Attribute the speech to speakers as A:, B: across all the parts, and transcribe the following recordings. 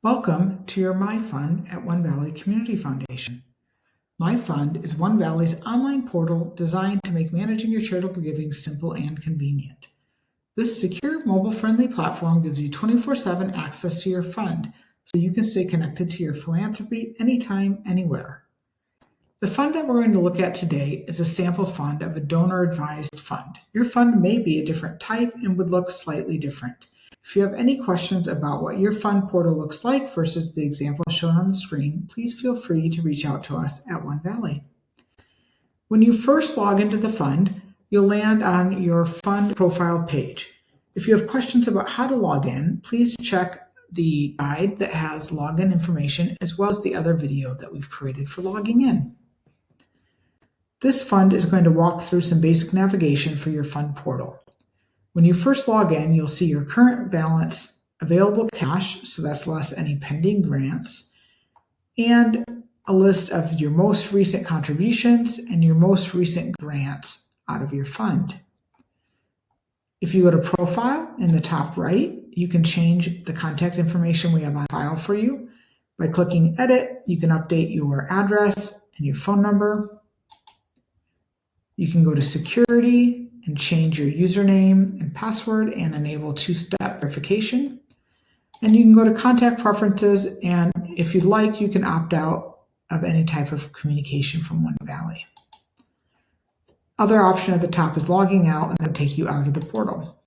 A: Welcome to your MyFund at One Valley Community Foundation. MyFund is One Valley's online portal designed to make managing your charitable giving simple and convenient. This secure, mobile-friendly platform gives you 24/7 access to your fund so you can stay connected to your philanthropy anytime, anywhere. The fund that we're going to look at today is a sample fund of a donor-advised fund. Your fund may be a different type and would look slightly different. If you have any questions about what your fund portal looks like versus the example shown on the screen, please feel free to reach out to us at One Valley. When you first log into the fund, you'll land on your fund profile page. If you have questions about how to log in, please check the guide that has login information as well as the other video that we've created for logging in. This fund is going to walk through some basic navigation for your fund portal. When you first log in, you'll see your current balance, available cash, so that's less any pending grants, and a list of your most recent contributions and your most recent grants out of your fund. If you go to Profile in the top right, you can change the contact information we have on file for you. By clicking Edit, you can update your address and your phone number. You can go to Security and change your username and password and enable two-step verification. And you can go to Contact Preferences, and if you'd like, you can opt out of any type of communication from One Valley. Other option at the top is logging out, and that'll take you out of the portal.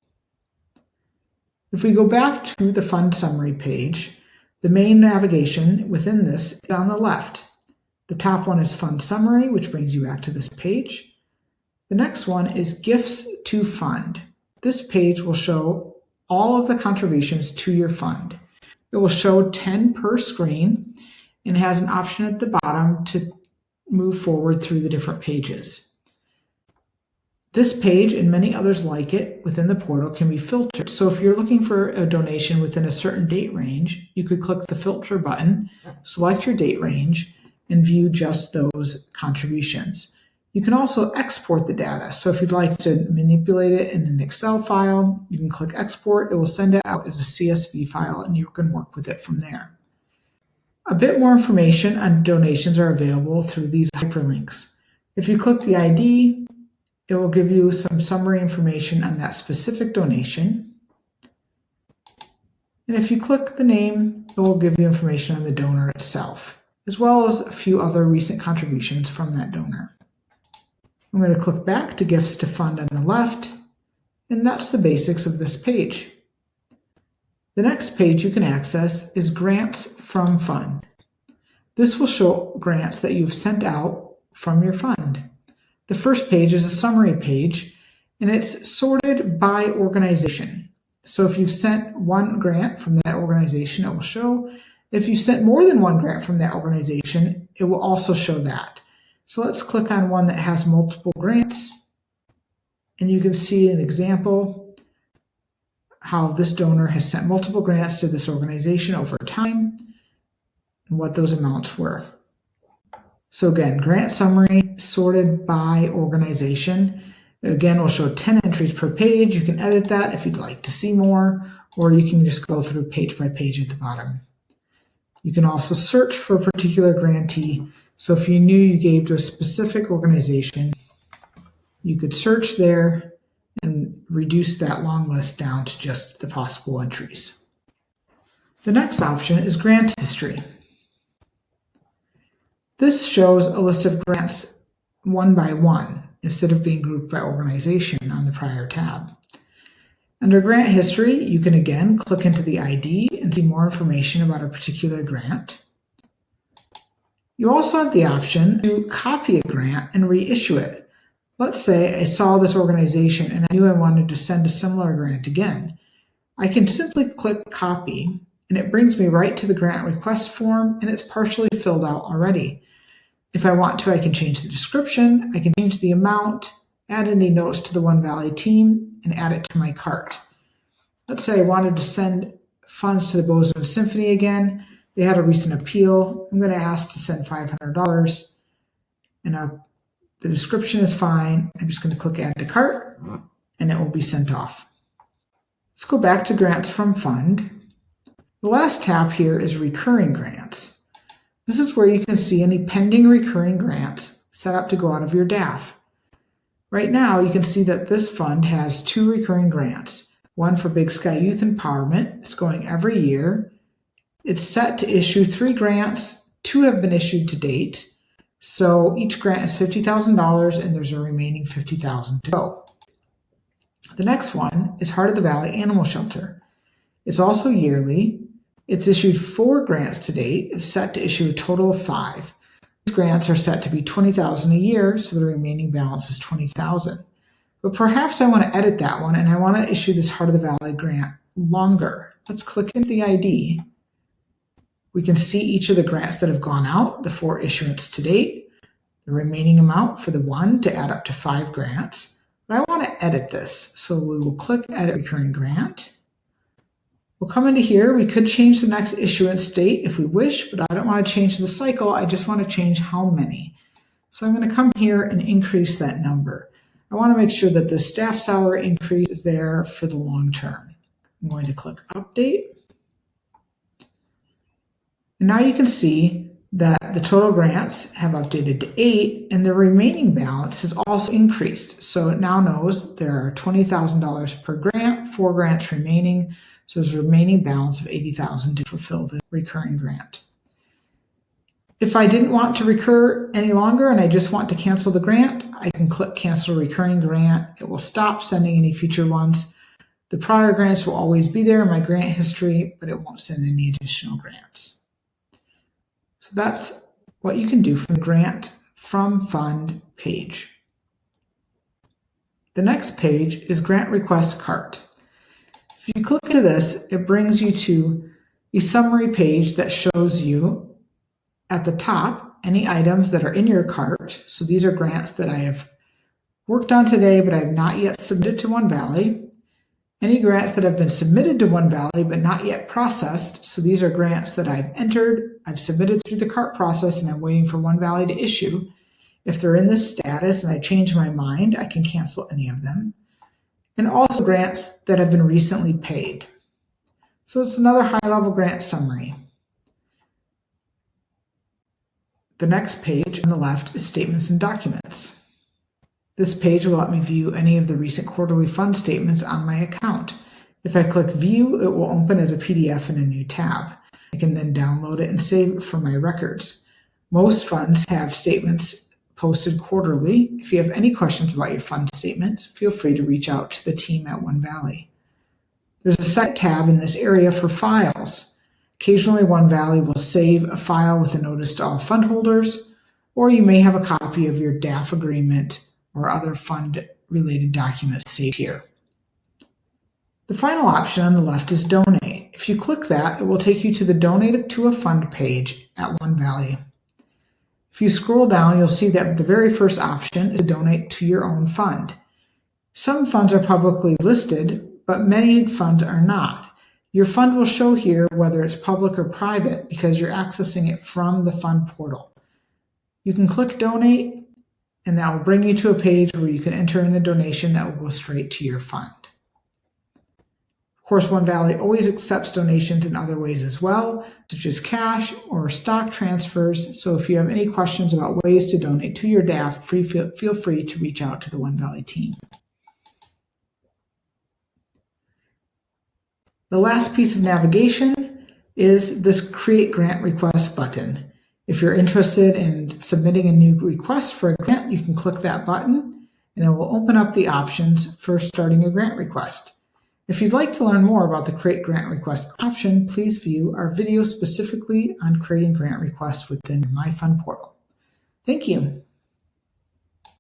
A: If we go back to the fund summary page, the main navigation within this is on the left. The top one is Fund Summary, which brings you back to this page. The next one is Gifts to Fund. This page will show all of the contributions to your fund. It will show 10 per screen and has an option at the bottom to move forward through the different pages. This page and many others like it within the portal can be filtered. So if you're looking for a donation within a certain date range, you could click the filter button, select your date range, and view just those contributions. You can also export the data. So if you'd like to manipulate it in an Excel file, you can click Export. It will send it out as a CSV file, and you can work with it from there. A bit more information on donations are available through these hyperlinks. If you click the ID, it will give you some summary information on that specific donation. And if you click the name, it will give you information on the donor itself, as well as a few other recent contributions from that donor. I'm going to click back to Gifts to Fund on the left, and that's the basics of this page. The next page you can access is Grants from Fund. This will show grants that you've sent out from your fund. The first page is a summary page, and it's sorted by organization. So if you've sent one grant from that organization, it will show. If you sent more than one grant from that organization, it will also show that. So let's click on one that has multiple grants, and you can see an example how this donor has sent multiple grants to this organization over time and what those amounts were. So again, grant summary sorted by organization. Again, we'll show 10 entries per page. You can edit that if you'd like to see more, or you can just go through page by page at the bottom. You can also search for a particular grantee. So if you knew you gave to a specific organization, you could search there and reduce that long list down to just the possible entries. The next option is Grant History. This shows a list of grants one by one instead of being grouped by organization on the prior tab. Under Grant History, you can again click into the ID and see more information about a particular grant. You also have the option to copy a grant and reissue it. Let's say I saw this organization and I knew I wanted to send a similar grant again. I can simply click Copy, and it brings me right to the grant request form, and it's partially filled out already. If I want to, I can change the description, I can change the amount, add any notes to the One Valley team, and add it to my cart. Let's say I wanted to send funds to the Bozeman Symphony again. They had a recent appeal. I'm going to ask to send $500, and the description is fine. I'm just going to click Add to Cart, and it will be sent off. Let's go back to Grants from Fund. The last tab here is recurring grants. This is where you can see any pending recurring grants set up to go out of your DAF. Right now, you can see that this fund has 2 recurring grants. One for Big Sky Youth Empowerment. It's going every year. It's set to issue 3 grants. 2 have been issued to date. So each grant is $50,000 and there's a remaining $50,000 to go. The next one is Heart of the Valley Animal Shelter. It's also yearly. It's issued 4 grants to date. It's set to issue a total of 5. These grants are set to be $20,000 a year, so the remaining balance is $20,000. But perhaps I want to edit that one and I want to issue this Heart of the Valley grant longer. Let's click into the ID. We can see each of the grants that have gone out, the 4 issuance to date, the remaining amount for the 1 to add up to 5 grants. But I want to edit this, so we will click Edit Recurring Grant. We'll come into here. We could change the next issuance date if we wish, but I don't want to change the cycle. I just want to change how many. So I'm going to come here and increase that number. I want to make sure that the staff salary increase is there for the long term. I'm going to click Update. And now you can see that the total grants have updated to 8 and the remaining balance has also increased. So it now knows there are $20,000 per grant, 4 grants remaining. So there's a remaining balance of $80,000 to fulfill the recurring grant. If I didn't want to recur any longer and I just want to cancel the grant, I can click Cancel Recurring Grant. It will stop sending any future ones. The prior grants will always be there in my grant history, but it won't send any additional grants. So that's what you can do from the Grant from Fund page. The next page is Grant Request Cart. If you click into this, it brings you to a summary page that shows you at the top any items that are in your cart. So these are grants that I have worked on today, but I have not yet submitted to One Valley. Any grants that have been submitted to One Valley but not yet processed. So these are grants that I've entered, I've submitted through the cart process, and I'm waiting for One Valley to issue. If they're in this status and I change my mind, I can cancel any of them. And also grants that have been recently paid. So it's another high-level grant summary. The next page on the left is Statements and Documents. This page will let me view any of the recent quarterly fund statements on my account. If I click View, it will open as a PDF in a new tab. I can then download it and save it for my records. Most funds have statements posted quarterly. If you have any questions about your fund statements, feel free to reach out to the team at One Valley. There's a second tab in this area for files. Occasionally, One Valley will save a file with a notice to all fund holders, or you may have a copy of your DAF agreement or other fund-related documents saved here. The final option on the left is Donate. If you click that, it will take you to the Donate to a Fund page at One Valley. If you scroll down, you'll see that the very first option is Donate to your own fund. Some funds are publicly listed, but many funds are not. Your fund will show here whether it's public or private because you're accessing it from the fund portal. You can click Donate, and that will bring you to a page where you can enter in a donation that will go straight to your fund. Of course, One Valley always accepts donations in other ways as well, such as cash or stock transfers. So if you have any questions about ways to donate to your DAF, feel free to reach out to the One Valley team. The last piece of navigation is this Create Grant Request button. If you're interested in submitting a new request for a grant, you can click that button and it will open up the options for starting a grant request. If you'd like to learn more about the Create Grant Request option, please view our video specifically on creating grant requests within the MyFund portal. Thank you.